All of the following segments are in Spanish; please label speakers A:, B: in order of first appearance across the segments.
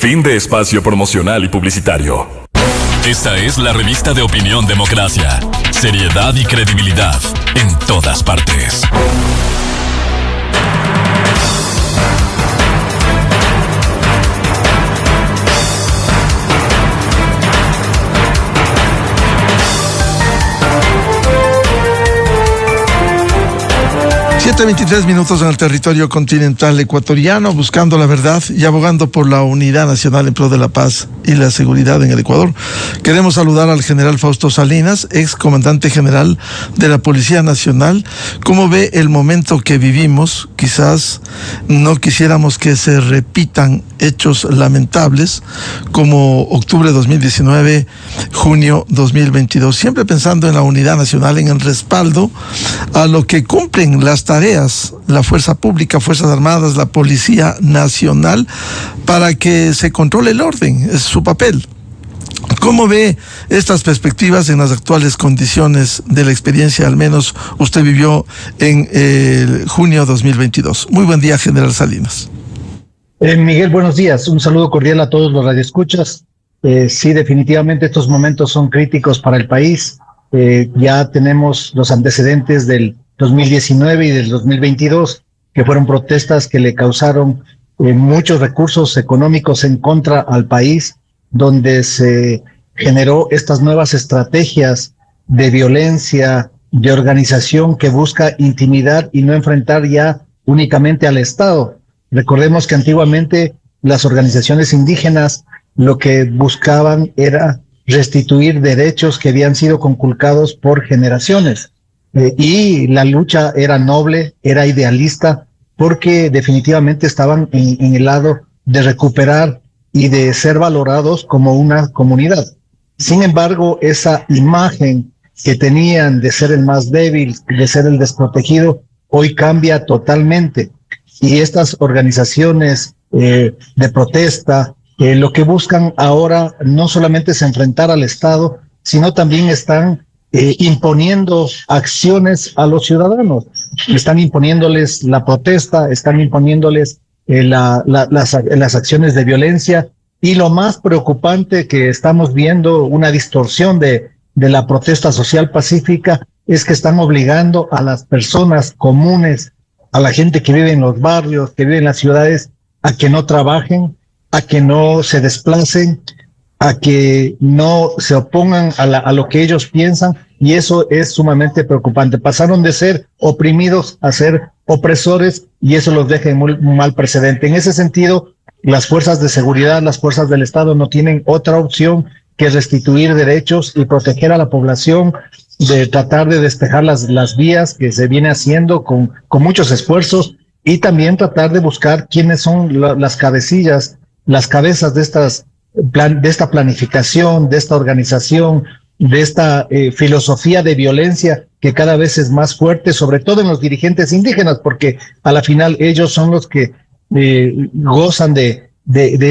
A: Fin de espacio promocional y publicitario.
B: Esta es la revista de Opinión Democracia. Seriedad y credibilidad en todas partes.
C: Siete 23 minutos en el territorio continental ecuatoriano, buscando la verdad y abogando por la unidad nacional en pro de la paz y la seguridad en el Ecuador. Queremos saludar al general Fausto Salinas, ex comandante general de la Policía Nacional. ¿Cómo ve el momento que vivimos? Quizás no quisiéramos que se repitan hechos lamentables como octubre 2019, junio 2022, siempre pensando en la unidad nacional, en el respaldo a lo que cumplen las tareas, la fuerza pública, Fuerzas Armadas, la Policía Nacional, para que se controle el orden, es su papel. ¿Cómo ve estas perspectivas en las actuales condiciones de la experiencia, al menos usted vivió en junio 2022? Muy buen día, general Salinas.
D: Miguel, buenos días. Un saludo cordial a todos los radioescuchas. Sí, definitivamente estos momentos son críticos para el país. Ya tenemos los antecedentes del 2019 y del 2022, que fueron protestas que le causaron muchos recursos económicos en contra al país, donde se generó estas nuevas estrategias de violencia, de organización que busca intimidar y no enfrentar ya únicamente al Estado. Recordemos que antiguamente las organizaciones indígenas lo que buscaban era restituir derechos que habían sido conculcados por generaciones. Y la lucha era noble, era idealista, porque definitivamente estaban en el lado de recuperar y de ser valorados como una comunidad. Sin embargo, esa imagen que tenían de ser el más débil, de ser el desprotegido, hoy cambia totalmente. Y estas organizaciones de protesta, lo que buscan ahora no solamente es enfrentar al Estado, sino también están imponiendo acciones a los ciudadanos. Están imponiéndoles la protesta, están imponiéndoles las acciones de violencia, y lo más preocupante que estamos viendo, una distorsión de la protesta social pacífica, es que están obligando a las personas comunes, a la gente que vive en los barrios, que vive en las ciudades, a que no trabajen, a que no se desplacen, a que no se opongan a lo que ellos piensan, y eso es sumamente preocupante. Pasaron de ser oprimidos a ser opresores, y eso los deja en muy mal precedente. En ese sentido, las fuerzas de seguridad, las fuerzas del Estado no tienen otra opción que restituir derechos y proteger a la población, de tratar de despejar las vías, que se viene haciendo con muchos esfuerzos, y también tratar de buscar quiénes son las cabecillas, las cabezas de esta planificación, de esta organización, de esta filosofía de violencia que cada vez es más fuerte, sobre todo en los dirigentes indígenas, porque a la final ellos son los que gozan de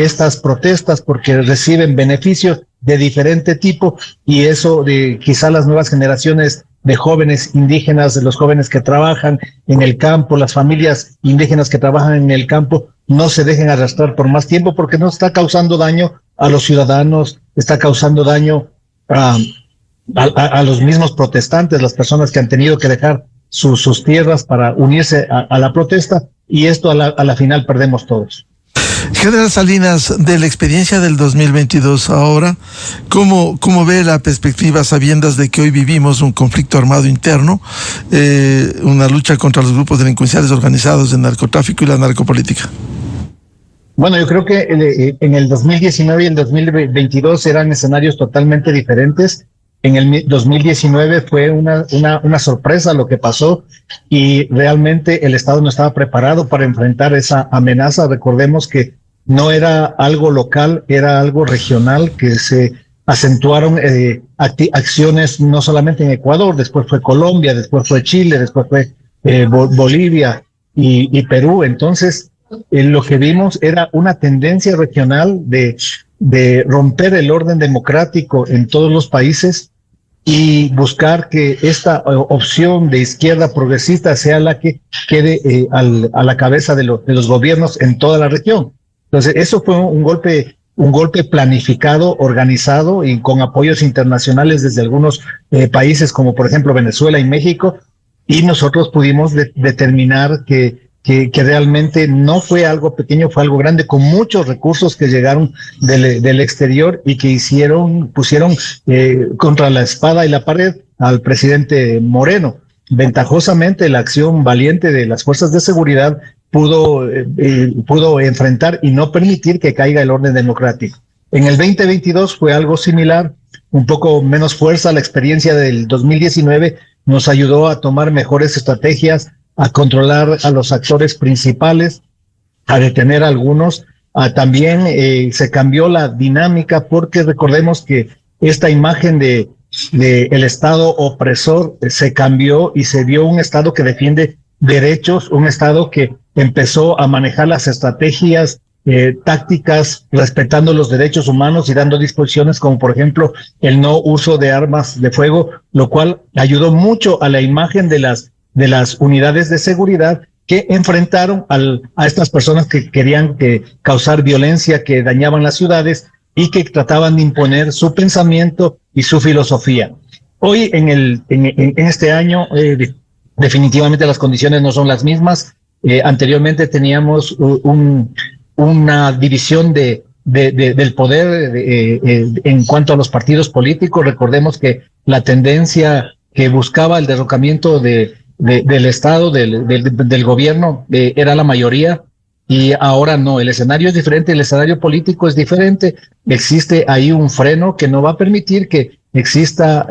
D: estas protestas, porque reciben beneficios de diferente tipo, y eso de quizá las nuevas generaciones de jóvenes indígenas, de los jóvenes que trabajan en el campo, las familias indígenas que trabajan en el campo, no se dejen arrastrar por más tiempo, porque no está causando daño a los ciudadanos, está causando daño a los mismos protestantes, las personas que han tenido que dejar sus tierras para unirse a la protesta, y esto a la final perdemos todos.
C: General Salinas, de la experiencia del 2022 ahora, ¿cómo ve la perspectiva, sabiendas de que hoy vivimos un conflicto armado interno, una lucha contra los grupos delincuenciales organizados del narcotráfico y la narcopolítica?
D: Bueno, yo creo que en el 2019 y el 2022 eran escenarios totalmente diferentes. En el 2019 fue una sorpresa lo que pasó, y realmente el Estado no estaba preparado para enfrentar esa amenaza. Recordemos que no era algo local, era algo regional, que se acentuaron acciones no solamente en Ecuador, después fue Colombia, después fue Chile, después fue Bolivia y Perú. Entonces, lo que vimos era una tendencia regional de romper el orden democrático en todos los países y buscar que esta opción de izquierda progresista sea la que quede a la cabeza de los gobiernos en toda la región. Entonces, eso fue un golpe un golpe planificado, organizado y con apoyos internacionales desde algunos países como por ejemplo Venezuela y México, y nosotros pudimos determinar que realmente no fue algo pequeño, fue algo grande, con muchos recursos que llegaron del exterior y que pusieron contra la espada y la pared al presidente Moreno. Ventajosamente, la acción valiente de las fuerzas de seguridad pudo enfrentar y no permitir que caiga el orden democrático. En el 2022 fue algo similar, un poco menos fuerza. La experiencia del 2019 nos ayudó a tomar mejores estrategias, a controlar a los actores principales, a detener a algunos. También se cambió la dinámica, porque recordemos que esta imagen de el Estado opresor se cambió y se vio un Estado que defiende derechos, un Estado que empezó a manejar las estrategias tácticas, respetando los derechos humanos y dando disposiciones como por ejemplo el no uso de armas de fuego, lo cual ayudó mucho a la imagen de las unidades de seguridad que enfrentaron a estas personas que querían causar violencia, que dañaban las ciudades y que trataban de imponer su pensamiento y su filosofía. Hoy en este año definitivamente las condiciones no son las mismas. Anteriormente teníamos una división del poder en cuanto a los partidos políticos. Recordemos que la tendencia que buscaba el derrocamiento del Estado, del gobierno, era la mayoría, y ahora no. El escenario es diferente, el escenario político es diferente. Existe ahí un freno que no va a permitir que exista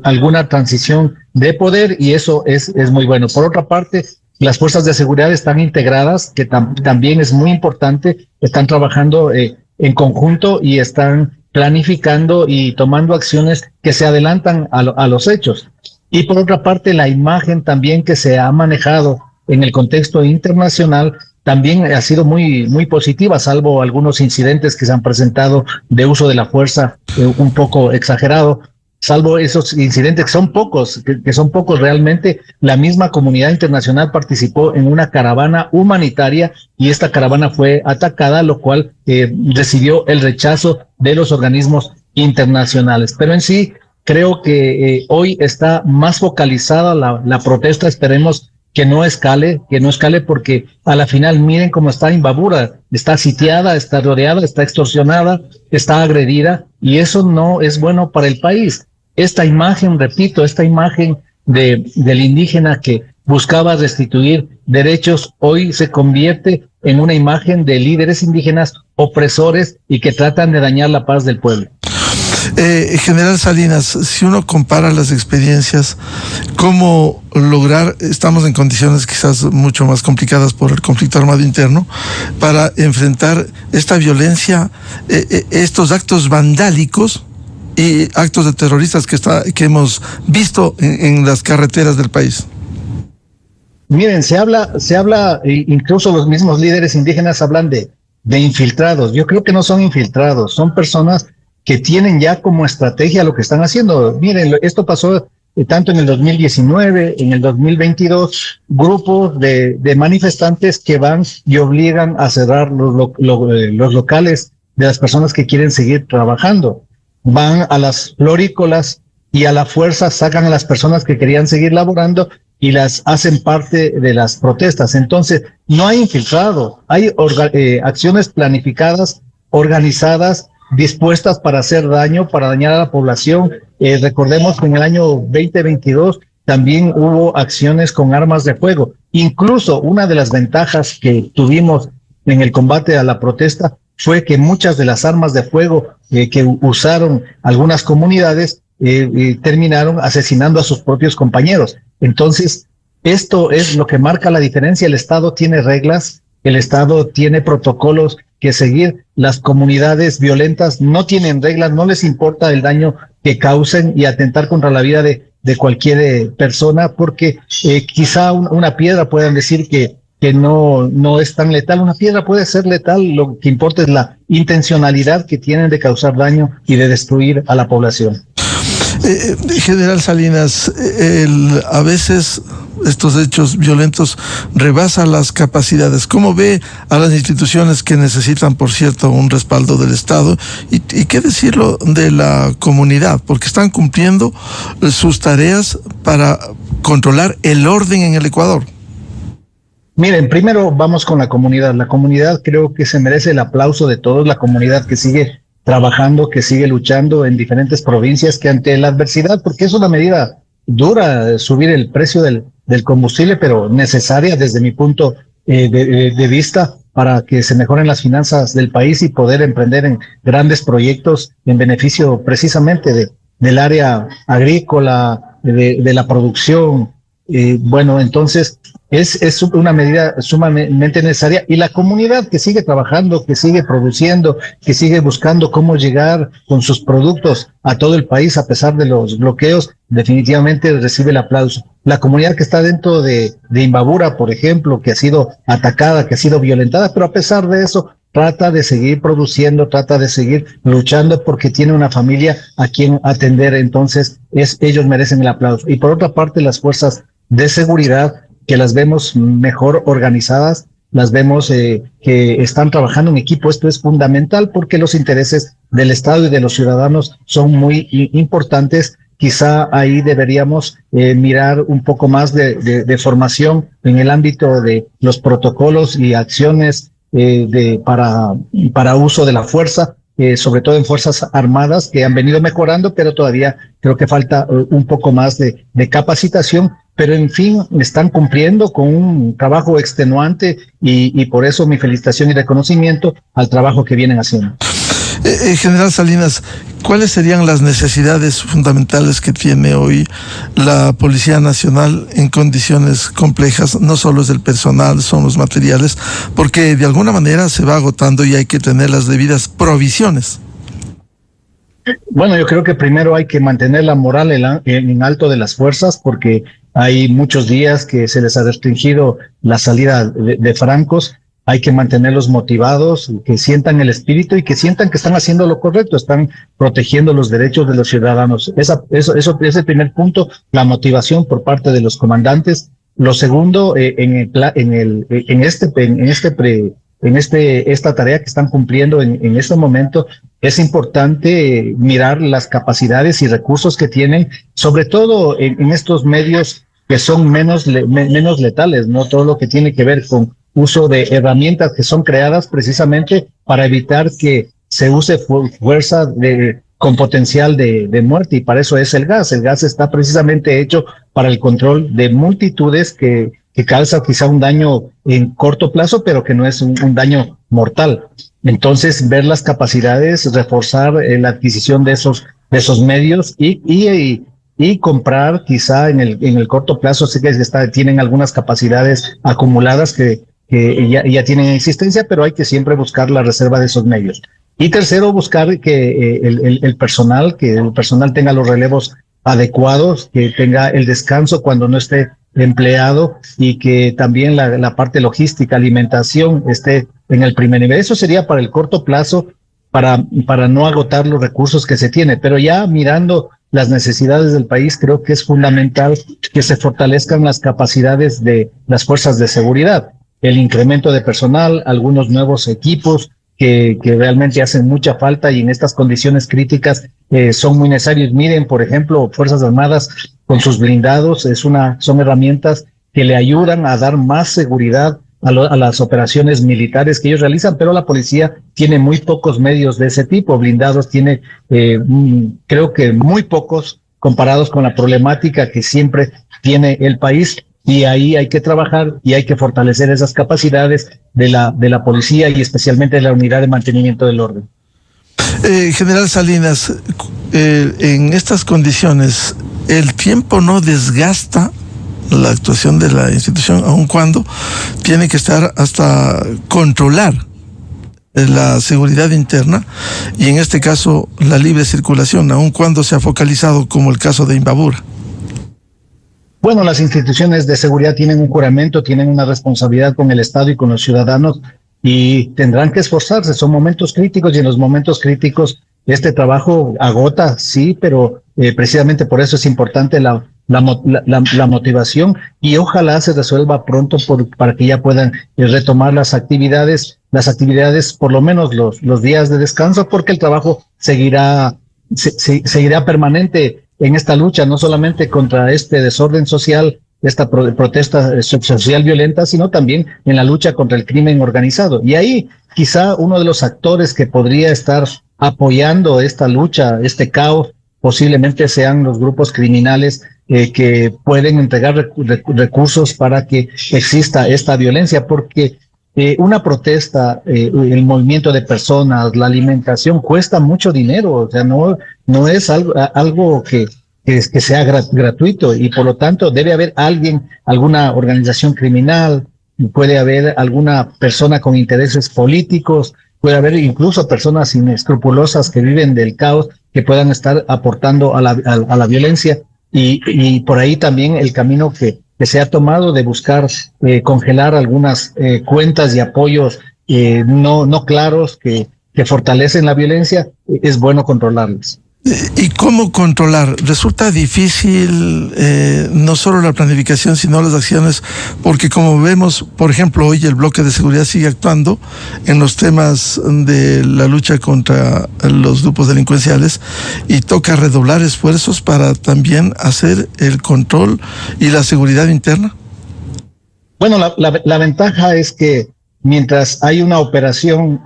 D: alguna transición de poder, y eso es muy bueno. Por otra parte, las fuerzas de seguridad están integradas, que también es muy importante, están trabajando en conjunto y están planificando y tomando acciones que se adelantan a los hechos. Y por otra parte, la imagen también que se ha manejado en el contexto internacional también ha sido muy, muy positiva, salvo algunos incidentes que se han presentado de uso de la fuerza un poco exagerado. Salvo esos incidentes que son pocos, que son pocos realmente, la misma comunidad internacional participó en una caravana humanitaria y esta caravana fue atacada, lo cual recibió el rechazo de los organismos internacionales. Pero en sí, creo que hoy está más focalizada la protesta. Esperemos que no escale, porque a la final miren cómo está Imbabura, está sitiada, está rodeada, está extorsionada, está agredida, y eso no es bueno para el país. Esta imagen, repito, esta imagen del indígena que buscaba restituir derechos, hoy se convierte en una imagen de líderes indígenas opresores y que tratan de dañar la paz del pueblo.
C: General Salinas, si uno compara las experiencias, ¿cómo lograr? Estamos en condiciones quizás mucho más complicadas por el conflicto armado interno, para enfrentar esta violencia, estos actos vandálicos y actos de terroristas que hemos visto en las carreteras del país.
D: Miren, se habla, incluso los mismos líderes indígenas hablan de infiltrados. Yo creo que no son infiltrados, son personas que tienen ya como estrategia lo que están haciendo. Miren, esto pasó tanto en el 2019, en el 2022, grupos de manifestantes que van y obligan a cerrar los locales de las personas que quieren seguir trabajando. Van a las florícolas y a la fuerza sacan a las personas que querían seguir laborando y las hacen parte de las protestas. Entonces, no hay infiltrado, hay acciones planificadas, organizadas, dispuestas para hacer daño, para dañar a la población. Recordemos que en el año 2022 también hubo acciones con armas de fuego. Incluso una de las ventajas que tuvimos en el combate a la protesta fue que muchas de las armas de fuego que usaron algunas comunidades terminaron asesinando a sus propios compañeros. Entonces, esto es lo que marca la diferencia. El Estado tiene reglas, el Estado tiene protocolos que seguir. Las comunidades violentas no tienen reglas, no les importa el daño que causen y atentar contra la vida de cualquier persona, porque quizá una piedra puedan decir que no es tan letal. Una piedra puede ser letal, lo que importa es la intencionalidad que tienen de causar daño y de destruir a la población.
C: General Salinas, a veces estos hechos violentos rebasa las capacidades. ¿Cómo ve a las instituciones que necesitan, por cierto, un respaldo del Estado? Y qué decirlo de la comunidad, porque están cumpliendo sus tareas para controlar el orden en el Ecuador.
D: Miren, primero vamos con la comunidad. La comunidad creo que se merece el aplauso de todos, la comunidad que sigue trabajando, que sigue luchando en diferentes provincias, que ante la adversidad, porque es una medida dura subir el precio del combustible, pero necesaria desde mi punto de vista para que se mejoren las finanzas del país y poder emprender en grandes proyectos en beneficio precisamente del área agrícola, de la producción. Bueno, entonces es una medida sumamente necesaria, y la comunidad que sigue trabajando, que sigue produciendo, que sigue buscando cómo llegar con sus productos a todo el país a pesar de los bloqueos, definitivamente recibe el aplauso. La comunidad que está dentro de Imbabura, por ejemplo, que ha sido atacada, que ha sido violentada, pero a pesar de eso trata de seguir produciendo, trata de seguir luchando porque tiene una familia a quien atender. Entonces ellos merecen el aplauso. Y por otra parte, las fuerzas de seguridad, que las vemos mejor organizadas, las vemos que están trabajando en equipo. Esto es fundamental porque los intereses del Estado y de los ciudadanos son muy importantes. Quizá ahí deberíamos mirar un poco más de formación en el ámbito de los protocolos y acciones para uso de la fuerza, sobre todo en Fuerzas Armadas, que han venido mejorando, pero todavía creo que falta un poco más de capacitación. Pero en fin, están cumpliendo con un trabajo extenuante y por eso mi felicitación y reconocimiento al trabajo que vienen haciendo.
C: General Salinas, ¿cuáles serían las necesidades fundamentales que tiene hoy la Policía Nacional en condiciones complejas? No solo es el personal, son los materiales, porque de alguna manera se va agotando y hay que tener las debidas provisiones.
D: Bueno, yo creo que primero hay que mantener la moral en alto de las fuerzas, porque hay muchos días que se les ha restringido la salida de francos. Hay que mantenerlos motivados, que sientan el espíritu y que sientan que están haciendo lo correcto, están protegiendo los derechos de los ciudadanos. Eso es el primer punto, la motivación por parte de los comandantes. Lo segundo, esta tarea que están cumpliendo en este momento, es importante mirar las capacidades y recursos que tienen, sobre todo en estos medios que son menos letales, ¿no? Todo lo que tiene que ver con uso de herramientas que son creadas precisamente para evitar que se use fuerza con potencial de muerte, y para eso es el gas. El gas está precisamente hecho para el control de multitudes que causa quizá un daño en corto plazo, pero que no es un daño mortal. Entonces, ver las capacidades, reforzar la adquisición de esos medios y comprar quizá en el corto plazo. Sé que tienen algunas capacidades acumuladas que ya tienen existencia, pero hay que siempre buscar la reserva de esos medios. Y tercero, buscar que el personal tenga los relevos adecuados, que tenga el descanso cuando no esté empleado, y que también la parte logística, alimentación, esté en el primer nivel. Eso sería para el corto plazo, para no agotar los recursos que se tiene. Pero ya mirando las necesidades del país, creo que es fundamental que se fortalezcan las capacidades de las fuerzas de seguridad, el incremento de personal, algunos nuevos equipos que realmente hacen mucha falta y en estas condiciones críticas son muy necesarios. Miren, por ejemplo, Fuerzas Armadas con sus blindados son herramientas que le ayudan a dar más seguridad a las operaciones militares que ellos realizan, pero la policía tiene muy pocos medios de ese tipo. Blindados tiene, creo que muy pocos comparados con la problemática que siempre tiene el país. Y ahí hay que trabajar y hay que fortalecer esas capacidades de la policía y especialmente de la unidad de mantenimiento del orden.
C: General Salinas, en estas condiciones, ¿el tiempo no desgasta la actuación de la institución, aun cuando tiene que estar hasta controlar la seguridad interna y en este caso la libre circulación, aun cuando se ha focalizado como el caso de Imbabura?
D: Bueno, las instituciones de seguridad tienen un juramento, tienen una responsabilidad con el Estado y con los ciudadanos, y tendrán que esforzarse. Son momentos críticos y en los momentos críticos este trabajo agota, sí, pero precisamente por eso es importante la la motivación, y ojalá se resuelva pronto para que ya puedan retomar las actividades por lo menos los días de descanso, porque el trabajo seguirá permanente en esta lucha, no solamente contra este desorden social, esta protesta social violenta, sino también en la lucha contra el crimen organizado. Y ahí quizá uno de los actores que podría estar apoyando esta lucha, este caos, posiblemente sean los grupos criminales que pueden entregar recursos para que exista esta violencia, porque una protesta, el movimiento de personas, la alimentación cuesta mucho dinero, o sea, no es algo que sea gratuito, y por lo tanto debe haber alguna organización criminal, puede haber alguna persona con intereses políticos, puede haber incluso personas inescrupulosas que viven del caos, que puedan estar aportando a la violencia, y por ahí también el camino que se ha tomado de buscar congelar algunas cuentas y apoyos no claros que fortalecen la violencia, es bueno controlarlos.
C: ¿Y cómo controlar? Resulta difícil no solo la planificación, sino las acciones, porque como vemos, por ejemplo, hoy el bloque de seguridad sigue actuando en los temas de la lucha contra los grupos delincuenciales, y toca redoblar esfuerzos para también hacer el control y la seguridad interna.
D: Bueno, la ventaja es que mientras hay una operación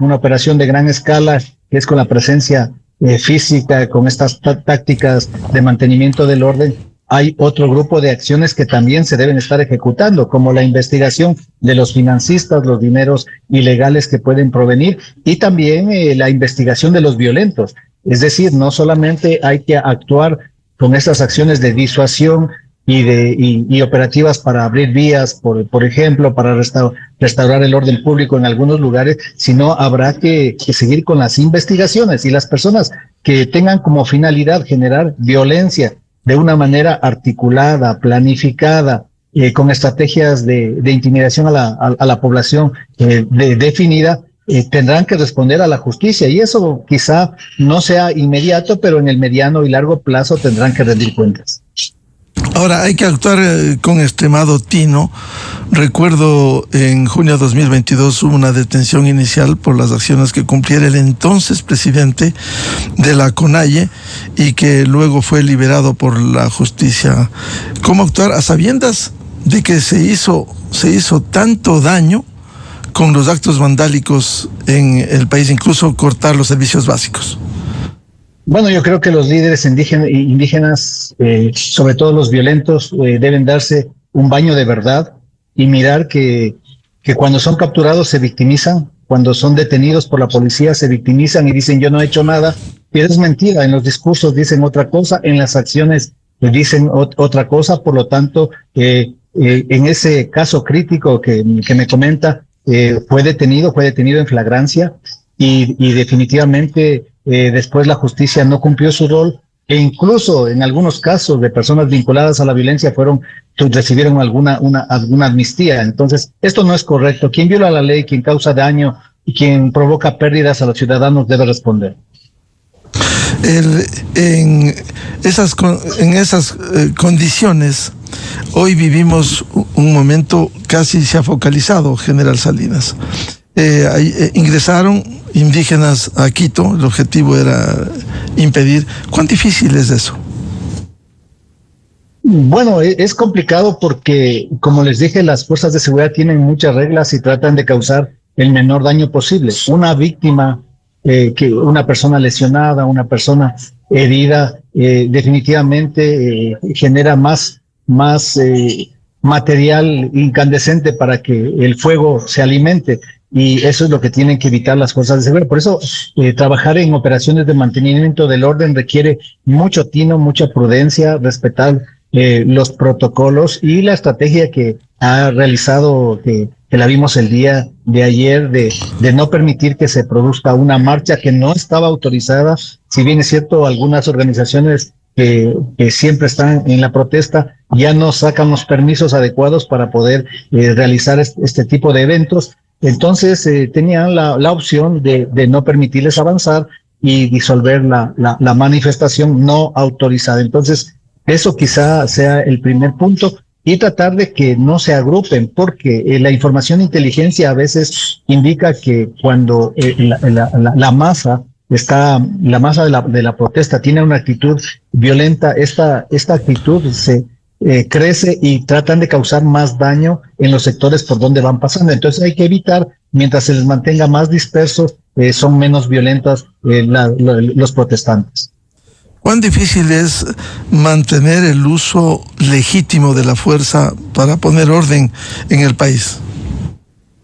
D: de gran escala, que es con la presencia física, con estas tácticas de mantenimiento del orden, hay otro grupo de acciones que también se deben estar ejecutando, como la investigación de los financistas, los dineros ilegales que pueden provenir, y también la investigación de los violentos. Es decir, no solamente hay que actuar con estas acciones de disuasión y operativas para abrir vías, por ejemplo, para restaurar el orden público en algunos lugares, sino habrá que seguir con las investigaciones, y las personas que tengan como finalidad generar violencia de una manera articulada, planificada, con estrategias de intimidación a la población definida, tendrán que responder a la justicia, y eso quizá no sea inmediato, pero en el mediano y largo plazo tendrán que rendir cuentas.
C: Ahora, hay que actuar con extremado tino. Recuerdo en junio de 2022 hubo una detención inicial por las acciones que cumpliera el entonces presidente de la CONAIE, y que luego fue liberado por la justicia. ¿Cómo actuar a sabiendas de que se hizo tanto daño con los actos vandálicos en el país, incluso cortar los servicios básicos?
D: Bueno, yo creo que los líderes indígenas, sobre todo los violentos, deben darse un baño de verdad y mirar que cuando son capturados se victimizan, cuando son detenidos por la policía se victimizan y dicen yo no he hecho nada, y es mentira. En los discursos dicen otra cosa, en las acciones dicen otra cosa. Por lo tanto, en ese caso crítico que me comenta, fue detenido en flagrancia, y definitivamente después la justicia no cumplió su rol, e incluso en algunos casos de personas vinculadas a la violencia recibieron alguna amnistía. Entonces, esto no es correcto. Quien viola la ley, quien causa daño y quien provoca pérdidas a los ciudadanos debe responder.
C: En esas condiciones, hoy vivimos un momento casi se ha focalizado, General Salinas. Ingresaron indígenas a Quito, el objetivo era impedir. ¿Cuán difícil es eso?
D: Bueno, es complicado porque, como les dije, las fuerzas de seguridad tienen muchas reglas y tratan de causar el menor daño posible. Una víctima, una persona lesionada, una persona herida, definitivamente genera más material incandescente para que el fuego se alimente. Y eso es lo que tienen que evitar las fuerzas de seguridad. Por eso, trabajar en operaciones de mantenimiento del orden requiere mucho tino, mucha prudencia, respetar los protocolos y la estrategia que ha realizado, que la vimos el día de ayer, de no permitir que se produzca una marcha que no estaba autorizada. Si bien es cierto, algunas organizaciones que siempre están en la protesta ya no sacan los permisos adecuados para poder realizar este tipo de eventos. Entonces tenían la opción de no permitirles avanzar y disolver la manifestación no autorizada. Entonces Eso quizá sea el primer punto, y tratar de que no se agrupen, porque la información de inteligencia a veces indica que cuando la masa de la protesta tiene una actitud violenta, esta actitud se crece y tratan de causar más daño en los sectores por donde van pasando. Entonces hay que evitar, mientras se les mantenga más dispersos, son menos violentas los protestantes.
C: ¿Cuán difícil es mantener el uso legítimo de la fuerza para poner orden en el país?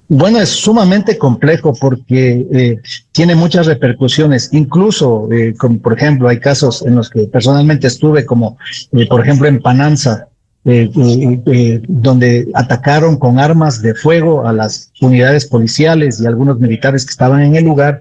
D: Bueno, es sumamente complejo porque tiene muchas repercusiones. Incluso, como por ejemplo, hay casos en los que personalmente estuve, como por ejemplo en Pananza, donde atacaron con armas de fuego a las unidades policiales y algunos militares que estaban en el lugar.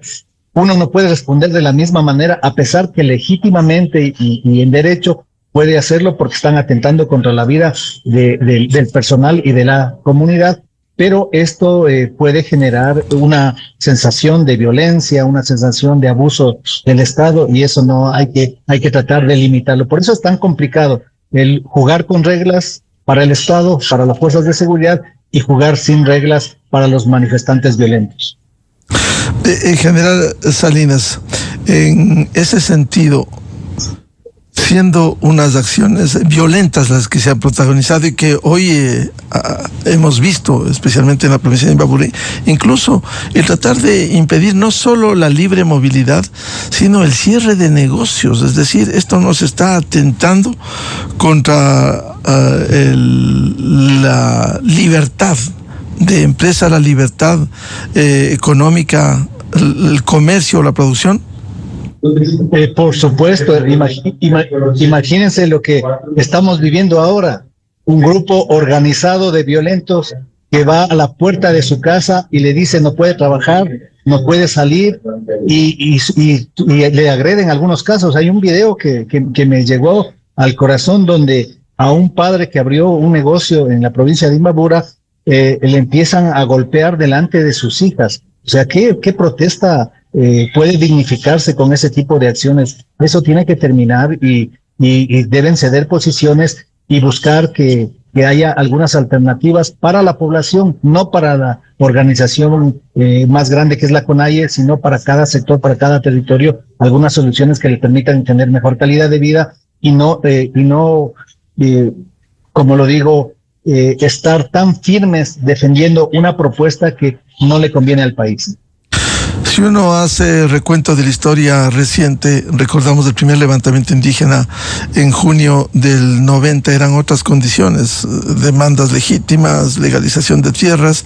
D: Uno no puede responder de la misma manera, a pesar que legítimamente y en derecho puede hacerlo, porque están atentando contra la vida del personal y de la comunidad. Pero esto puede generar una sensación de violencia, una sensación de abuso del Estado, y eso no hay que tratar de limitarlo. Por eso es tan complicado el jugar con reglas para el Estado, para las fuerzas de seguridad, y jugar sin reglas para los manifestantes violentos.
C: En general, Salinas, en ese sentido, siendo unas acciones violentas las que se han protagonizado y que hoy hemos visto, especialmente en la provincia de Imbabura, incluso el tratar de impedir no solo la libre movilidad, sino el cierre de negocios. Es decir, esto nos está atentando contra la libertad de empresa, la libertad económica, el comercio, la producción.
D: Por supuesto, imagínense lo que estamos viviendo ahora, un grupo organizado de violentos que va a la puerta de su casa y le dice no puede trabajar, no puede salir, y le agreden en algunos casos. Hay un video que me llegó al corazón, donde a un padre que abrió un negocio en la provincia de Imbabura le empiezan a golpear delante de sus hijas. O sea, ¿qué protesta puede dignificarse con ese tipo de acciones? Eso tiene que terminar, y deben ceder posiciones y buscar que haya algunas alternativas para la población, no para la organización más grande que es la CONAIE, sino para cada sector, para cada territorio, algunas soluciones que le permitan tener mejor calidad de vida y no como lo digo, estar tan firmes defendiendo una propuesta que no le conviene al país.
C: Si uno hace recuento de la historia reciente, recordamos el primer levantamiento indígena en junio del 90, eran otras condiciones, demandas legítimas, legalización de tierras,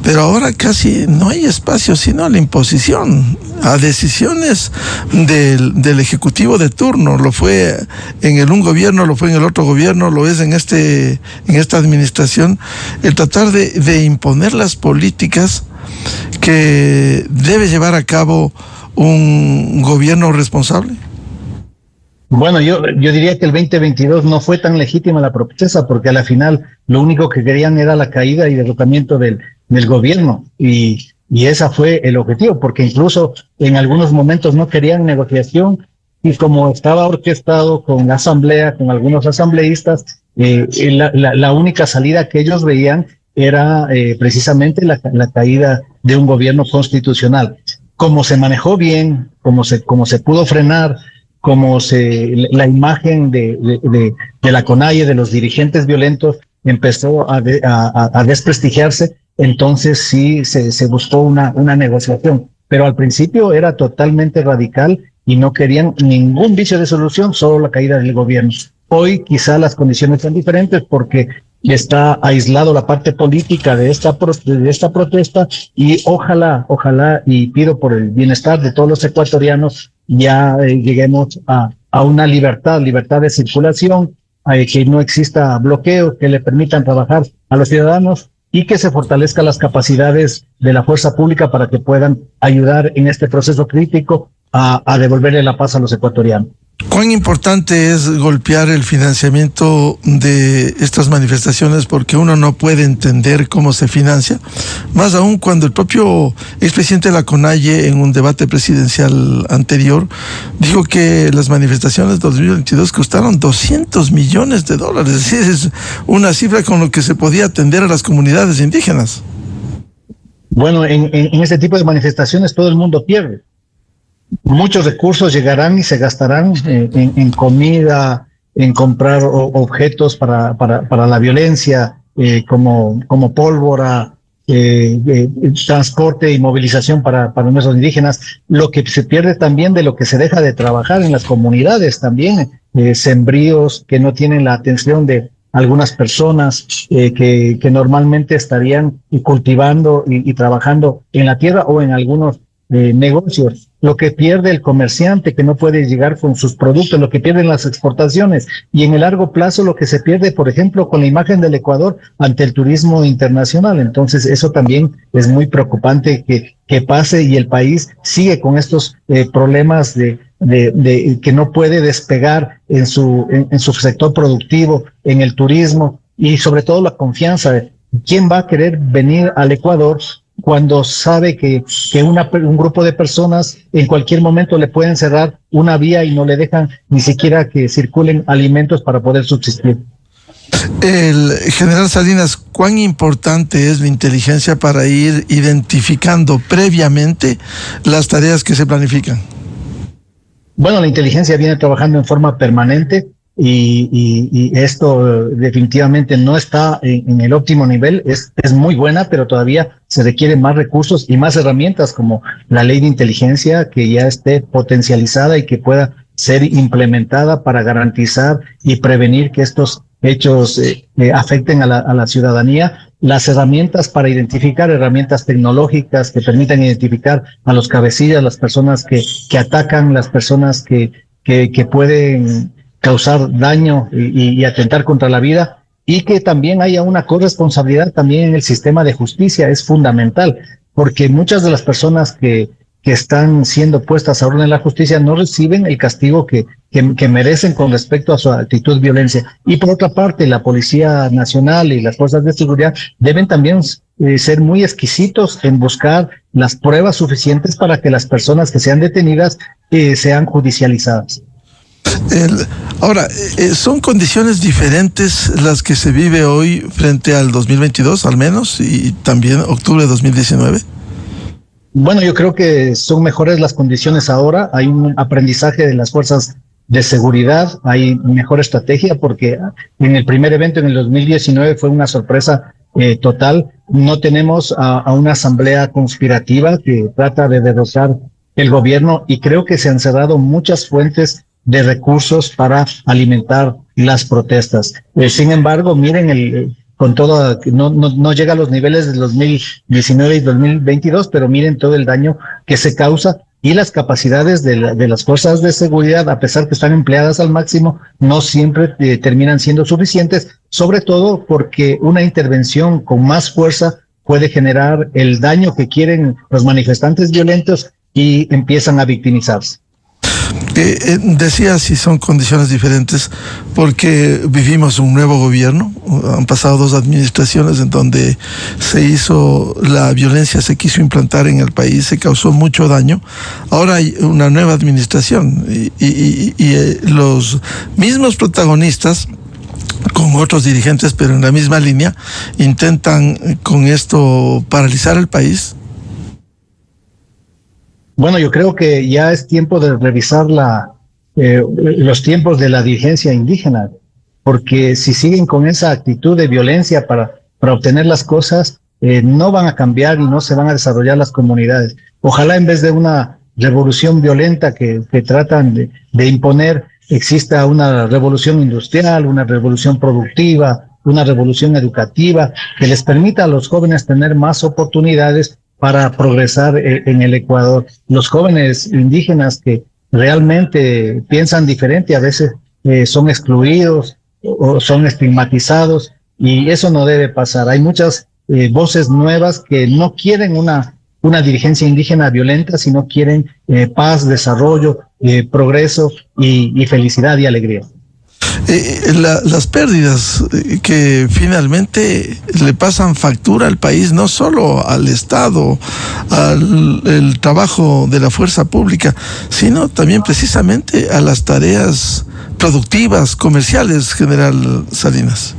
C: pero ahora casi no hay espacio sino a la imposición, a decisiones del ejecutivo de turno. Lo fue en un gobierno, lo fue en el otro gobierno, lo es en esta administración, el tratar de imponer las políticas que debe llevar a cabo un gobierno responsable.
D: Bueno, yo diría que el 2022 no fue tan legítima la protesta, porque a la final lo único que querían era la caída y derrocamiento del gobierno, y ese fue el objetivo, porque incluso en algunos momentos no querían negociación, y como estaba orquestado con la asamblea, con algunos asambleístas, la única salida que ellos veían era precisamente la caída de un gobierno constitucional. Como se manejó bien, como se pudo frenar, la imagen de la CONAIE, de los dirigentes violentos, empezó a desprestigiarse, entonces sí se buscó una negociación, pero al principio era totalmente radical y no querían ningún vicio de solución, solo la caída del gobierno. Hoy quizá las condiciones son diferentes, porque está aislado la parte política de esta protesta, y ojalá, y pido por el bienestar de todos los ecuatorianos, ya lleguemos a una libertad de circulación, que no exista bloqueo, que le permitan trabajar a los ciudadanos y que se fortalezcan las capacidades de la fuerza pública para que puedan ayudar en este proceso crítico a devolverle la paz a los ecuatorianos.
C: ¿Cuán importante es golpear el financiamiento de estas manifestaciones? Porque uno no puede entender cómo se financia, más aún cuando el propio expresidente de la CONAIE, en un debate presidencial anterior, dijo que las manifestaciones de 2022 costaron $200 millones. Es decir, es una cifra con lo que se podía atender a las comunidades indígenas.
D: Bueno, en este tipo de manifestaciones todo el mundo pierde. Muchos recursos llegarán y se gastarán en comida, en comprar objetos para la violencia, como pólvora, transporte y movilización para nuestros indígenas. Lo que se pierde también de lo que se deja de trabajar en las comunidades también, sembríos que no tienen la atención de algunas personas que normalmente estarían cultivando y trabajando en la tierra o en algunos negocios, lo que pierde el comerciante que no puede llegar con sus productos, lo que pierden las exportaciones, y en el largo plazo lo que se pierde, por ejemplo, con la imagen del Ecuador ante el turismo internacional. Entonces eso también es muy preocupante que pase, y el país sigue con estos problemas de que no puede despegar en su sector productivo, en el turismo, y sobre todo la confianza. ¿Quién va a querer venir al Ecuador cuando sabe que un grupo de personas en cualquier momento le pueden cerrar una vía y no le dejan ni siquiera que circulen alimentos para poder subsistir?
C: El general Salinas, ¿cuán importante es la inteligencia para ir identificando previamente las tareas que se planifican?
D: Bueno, la inteligencia viene trabajando en forma permanente. Y esto definitivamente no está en el óptimo nivel. Es muy buena, pero todavía se requieren más recursos y más herramientas, como la ley de inteligencia, que ya esté potencializada y que pueda ser implementada para garantizar y prevenir que estos hechos afecten a la ciudadanía. Las herramientas para identificar, herramientas tecnológicas que permitan identificar a los cabecillas, las personas que atacan, las personas que pueden causar daño y atentar contra la vida, y que también haya una corresponsabilidad también en el sistema de justicia. Es fundamental, porque muchas de las personas que están siendo puestas ahora en la justicia no reciben el castigo que merecen con respecto a su actitud de violencia. Y por otra parte, la Policía Nacional y las fuerzas de seguridad deben también ser muy exquisitos en buscar las pruebas suficientes para que las personas que sean detenidas sean judicializadas.
C: Ahora, ¿son condiciones diferentes las que se vive hoy frente al 2022 al menos, y también octubre de 2019?
D: Bueno, yo creo que son mejores las condiciones ahora. Hay un aprendizaje de las fuerzas de seguridad, hay mejor estrategia, porque en el primer evento en el 2019 fue una sorpresa total. No tenemos a una asamblea conspirativa que trata de derrocar el gobierno, y creo que se han cerrado muchas fuentes de recursos para alimentar las protestas. Sin embargo, miren, con todo, no llega a los niveles de 2019 y 2022, pero miren todo el daño que se causa, y las capacidades de las fuerzas de seguridad, a pesar que están empleadas al máximo, no siempre terminan siendo suficientes, sobre todo porque una intervención con más fuerza puede generar el daño que quieren los manifestantes violentos y empiezan a victimizarse.
C: Decía si son condiciones diferentes porque vivimos un nuevo gobierno, han pasado 2 administraciones en donde la violencia se quiso implantar en el país, se causó mucho daño. Ahora hay una nueva administración y los mismos protagonistas, con otros dirigentes pero en la misma línea, intentan con esto paralizar el país.
D: Bueno, yo creo que ya es tiempo de revisar los tiempos de la dirigencia indígena, porque si siguen con esa actitud de violencia para obtener las cosas, no van a cambiar y no se van a desarrollar las comunidades. Ojalá en vez de una revolución violenta que tratan de imponer, exista una revolución industrial, una revolución productiva, una revolución educativa que les permita a los jóvenes tener más oportunidades para progresar en el Ecuador. Los jóvenes indígenas que realmente piensan diferente a veces son excluidos o son estigmatizados, y eso no debe pasar. Hay muchas voces nuevas que no quieren una dirigencia indígena violenta, sino quieren paz, desarrollo, progreso y felicidad y alegría.
C: Las pérdidas que finalmente le pasan factura al país, no solo al Estado, al trabajo de la fuerza pública, sino también precisamente a las tareas productivas, comerciales, general Salinas.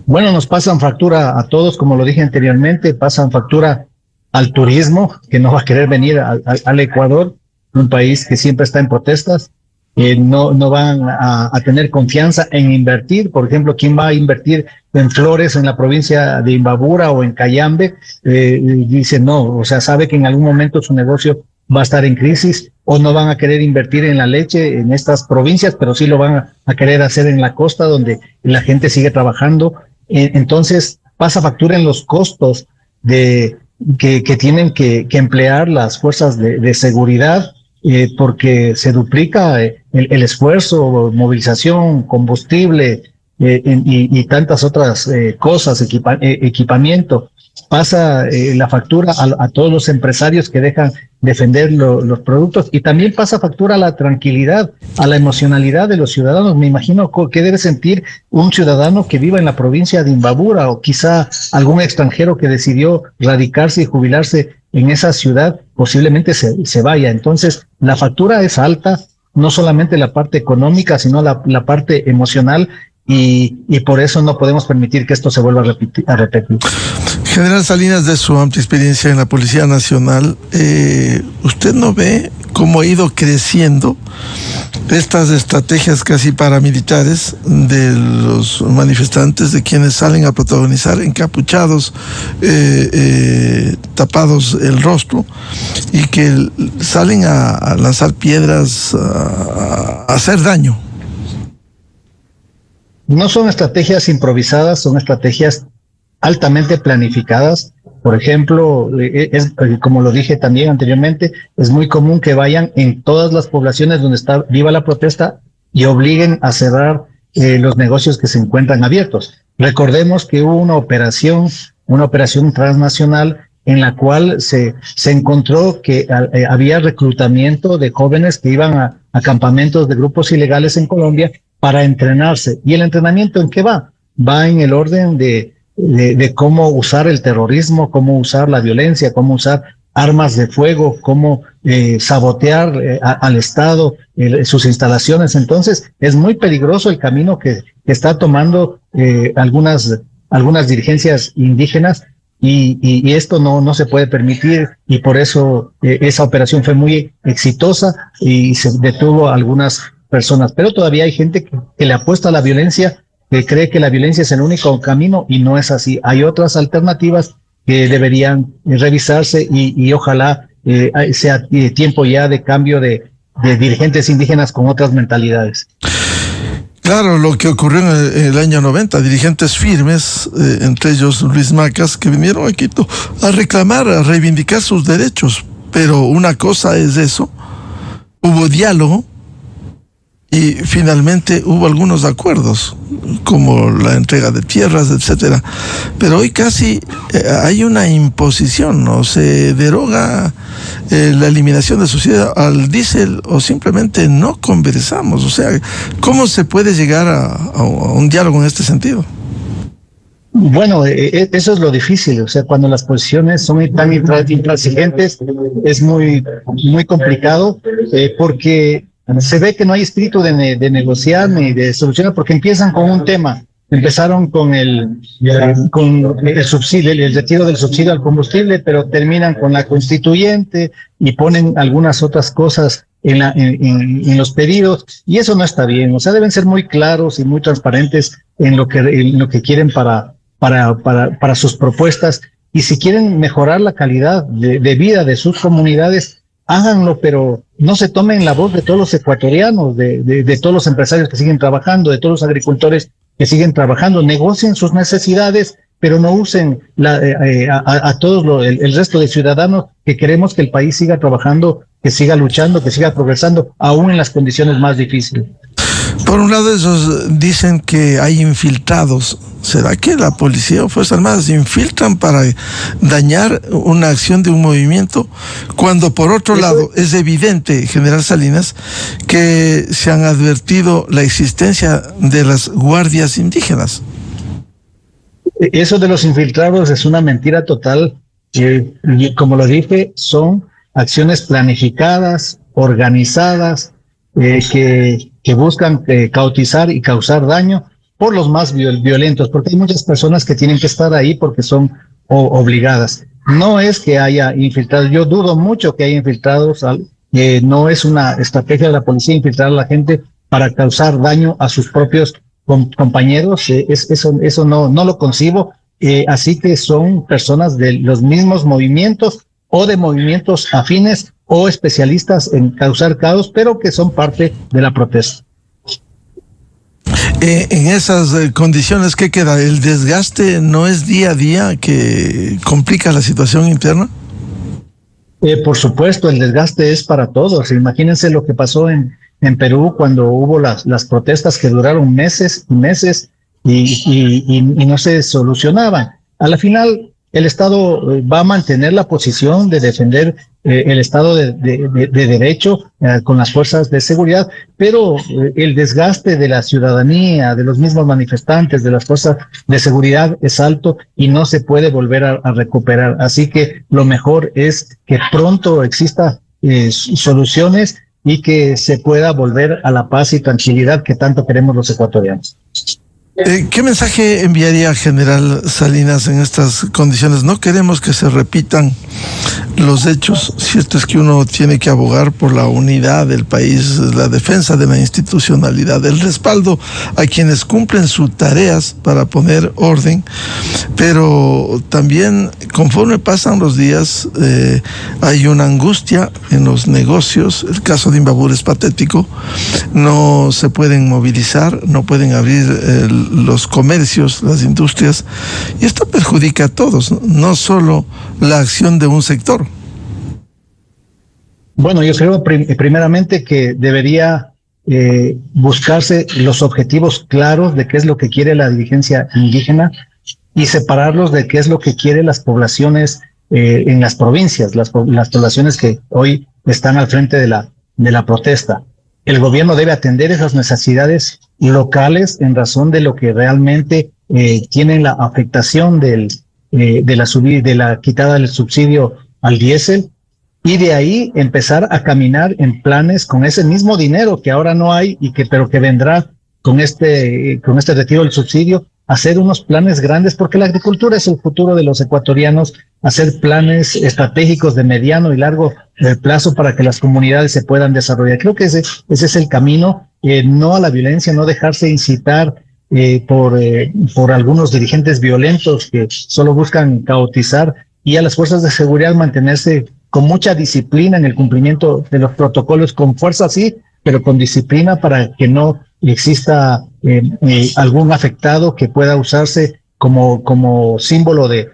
D: Bueno, nos pasan factura a todos, como lo dije anteriormente, pasan factura al turismo, que no va a querer venir al Ecuador, un país que siempre está en protestas. No van a tener confianza en invertir. Por ejemplo, ¿quién va a invertir en flores en la provincia de Imbabura o en Cayambe? Dice no, o sea, sabe que en algún momento su negocio va a estar en crisis, o no van a querer invertir en la leche en estas provincias, pero sí lo van a querer hacer en la costa, donde la gente sigue trabajando. Entonces pasa factura en los costos que tienen que emplear las fuerzas de seguridad, porque se duplica el esfuerzo, movilización, combustible y tantas otras cosas, equipamiento. Pasa la factura a todos los empresarios que dejan defender los productos, y también pasa factura a la tranquilidad, a la emocionalidad de los ciudadanos. Me imagino qué debe sentir un ciudadano que viva en la provincia de Imbabura, o quizá algún extranjero que decidió radicarse y jubilarse en esa ciudad, posiblemente se vaya. Entonces, la factura es alta, no solamente la parte económica, sino la parte emocional, y por eso no podemos permitir que esto se vuelva a repetir.
C: General Salinas, de su amplia experiencia en la Policía Nacional, ¿usted no ve cómo ha ido creciendo estas estrategias casi paramilitares de los manifestantes, de quienes salen a protagonizar encapuchados, tapados el rostro, y que salen a lanzar piedras, a hacer daño?
D: No son estrategias improvisadas, son estrategias altamente planificadas. Por ejemplo, como lo dije también anteriormente, es muy común que vayan en todas las poblaciones donde está viva la protesta y obliguen a cerrar los negocios que se encuentran abiertos. Recordemos que hubo una operación transnacional en la cual se encontró que había reclutamiento de jóvenes que iban a campamentos de grupos ilegales en Colombia para entrenarse. ¿Y el entrenamiento en qué va? Va en el orden de cómo usar el terrorismo, cómo usar la violencia, cómo usar armas de fuego, cómo sabotear al Estado, sus instalaciones. Entonces, es muy peligroso el camino que está tomando algunas dirigencias indígenas, y esto no se puede permitir, y por eso esa operación fue muy exitosa y se detuvo a algunas personas. Pero todavía hay gente que le apuesta a la violencia, que cree que la violencia es el único camino, y no es así. Hay otras alternativas que deberían revisarse, y ojalá sea tiempo ya de cambio de dirigentes indígenas con otras mentalidades.
C: Claro, lo que ocurrió en el año 90, dirigentes firmes, entre ellos Luis Macas, que vinieron a Quito a reclamar, a reivindicar sus derechos. Pero una cosa es eso, hubo diálogo, y finalmente hubo algunos acuerdos, como la entrega de tierras, etcétera. Pero hoy casi hay una imposición, ¿no? Se deroga la eliminación de subsidio al diésel, o simplemente no conversamos. O sea, ¿cómo se puede llegar a un diálogo en este sentido?
D: Bueno, eso es lo difícil. O sea, cuando las posiciones son tan intransigentes, es muy complicado, porque se ve que no hay espíritu de negociar ni de solucionar, porque empiezan con un tema. Empezaron con el subsidio, el retiro del subsidio al combustible, pero terminan con la constituyente y ponen algunas otras cosas en los pedidos, y eso no está bien. O sea, deben ser muy claros y muy transparentes en lo que quieren para sus propuestas, y si quieren mejorar la calidad de vida de sus comunidades, háganlo, pero no se tomen la voz de todos los ecuatorianos, de todos los empresarios que siguen trabajando, de todos los agricultores que siguen trabajando. Negocien sus necesidades, pero no usen a todos el resto de ciudadanos que queremos que el país siga trabajando, que siga luchando, que siga progresando, aún en las condiciones más difíciles.
C: Por un lado, esos dicen que hay infiltrados. ¿Será que la policía o Fuerzas Armadas se infiltran para dañar una acción de un movimiento? Cuando por otro lado es evidente, general Salinas, que se han advertido la existencia de las guardias indígenas.
D: Eso de los infiltrados es una mentira total. Como lo dije, son acciones planificadas, organizadas, que buscan cautizar y causar daño por los más violentos, porque hay muchas personas que tienen que estar ahí porque son obligadas. No es que haya infiltrados, yo dudo mucho que haya infiltrados, no es una estrategia de la policía infiltrar a la gente para causar daño a sus propios compañeros, eso no lo concibo, así que son personas de los mismos movimientos o de movimientos afines o especialistas en causar caos, pero que son parte de la protesta.
C: En esas condiciones, ¿qué queda? ¿El desgaste no es día a día que complica la situación interna?
D: Por supuesto, el desgaste es para todos. Imagínense lo que pasó en Perú cuando hubo las protestas que duraron meses y meses y no se solucionaban. A la final, el Estado va a mantener la posición de defender el Estado de Derecho con las fuerzas de seguridad, pero el desgaste de la ciudadanía, de los mismos manifestantes, de las fuerzas de seguridad es alto y no se puede volver a recuperar. Así que lo mejor es que pronto exista soluciones y que se pueda volver a la paz y tranquilidad que tanto queremos los ecuatorianos.
C: ¿Qué mensaje enviaría general Salinas en estas condiciones? No queremos que se repitan los hechos. Cierto es que uno tiene que abogar por la unidad del país, la defensa de la institucionalidad, el respaldo a quienes cumplen sus tareas para poner orden, pero también conforme pasan los días hay una angustia en los negocios. El caso de Imbabur es patético. No se pueden movilizar, no pueden abrir los comercios, las industrias, y esto perjudica a todos, no solo la acción de un sector.
D: Bueno, yo creo primeramente que debería buscarse los objetivos claros de qué es lo que quiere la dirigencia indígena y separarlos de qué es lo que quiere las poblaciones en las provincias, las poblaciones que hoy están al frente de la protesta. El gobierno debe atender esas necesidades locales en razón de lo que realmente tienen la afectación de la quitada del subsidio al diésel, y de ahí empezar a caminar en planes con ese mismo dinero que ahora no hay pero que vendrá con este retiro del subsidio, hacer unos planes grandes, porque la agricultura es el futuro de los ecuatorianos, hacer planes estratégicos de mediano y largo plazo para que las comunidades se puedan desarrollar. Creo que ese es el camino, no a la violencia, no dejarse incitar por algunos dirigentes violentos que solo buscan caotizar, y a las fuerzas de seguridad mantenerse con mucha disciplina en el cumplimiento de los protocolos, con fuerza sí, pero con disciplina para que no exista algún afectado que pueda usarse como símbolo de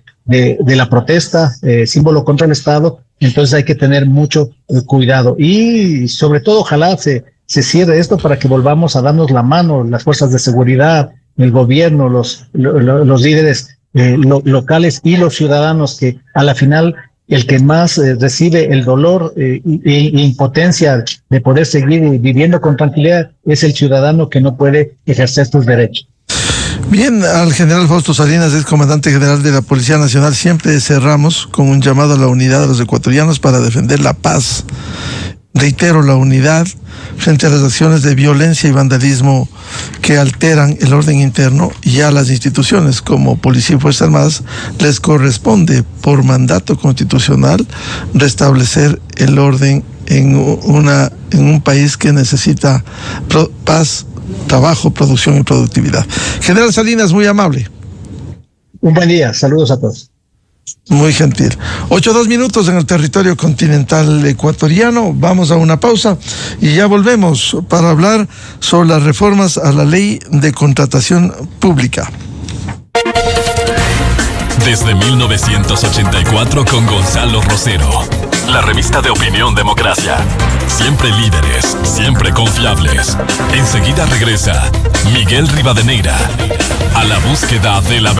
D: la protesta, símbolo contra el Estado. Entonces hay que tener mucho cuidado y sobre todo ojalá se cierre esto para que volvamos a darnos la mano, las fuerzas de seguridad, el gobierno, los líderes locales y los ciudadanos, que a la final el que más recibe el dolor e impotencia de poder seguir viviendo con tranquilidad es el ciudadano que no puede ejercer sus derechos.
C: Bien, al general Fausto Salinas, es comandante general de la Policía Nacional, siempre cerramos con un llamado a la unidad de los ecuatorianos para defender la paz. Reitero, la unidad frente a las acciones de violencia y vandalismo que alteran el orden interno, y a las instituciones como Policía y Fuerzas Armadas les corresponde por mandato constitucional restablecer el orden en un país que necesita paz, trabajo, producción y productividad. General Salinas, muy amable.
D: Un buen día, saludos a todos.
C: Muy gentil. 8:02 en el territorio continental ecuatoriano. Vamos a una pausa y ya volvemos para hablar sobre las reformas a la ley de contratación pública.
B: Desde 1984 con Gonzalo Rosero. la revista de opinión Democracia. Siempre líderes, siempre confiables. Enseguida regresa Miguel Rivadeneira a la búsqueda de la